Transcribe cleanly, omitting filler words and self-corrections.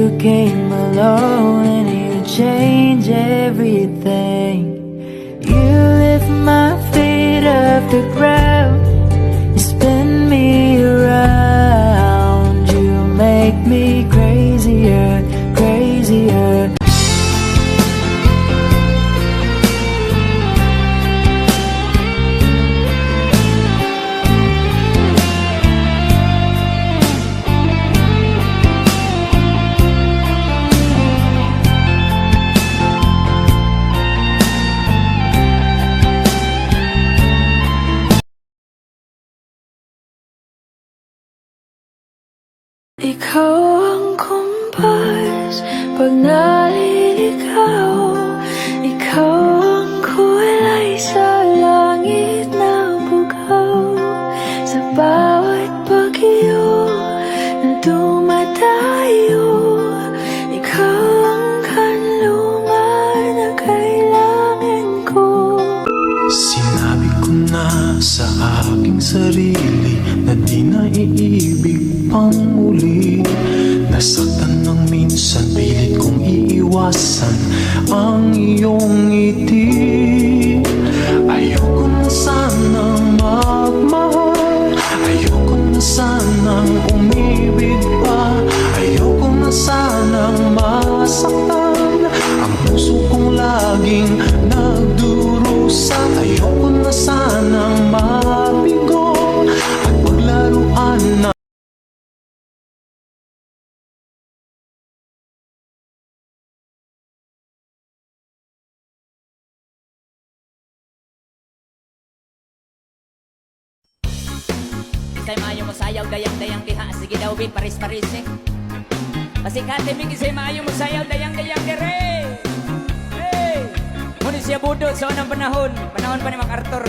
you came along and you changed everything. You lift my feet off the ground, you spin me around, you make me crazier, crazier. Ikaw ang kumpas pag naliligaw, ikaw ang kulay sa langit na bugaw. Sa bawat bagyo na dumadayo, ikaw ang kanluman na kailangan ko. Sinabi ko na sa aking sarili na di na iibig pang muli. Nasaktan ng minsan, pilit kong iiwasan ang iyong ngiti. Ayoko na sanang magmahal, ayoko na sanang umibig pa, ayoko na sanang masaktan ang puso kong laging nagdurusa. Ayoko na sanang mabigo at paglaruan na Isay maayo mo sayaw, dayang-dayang diha. Sige daw, bin, paris-paris eh. Kasi katimig, isay maayo mo sayaw, dayang-dayang dire. Hey! Ngunit siya budot sa unang panahon. Panahon pa ni MacArthur.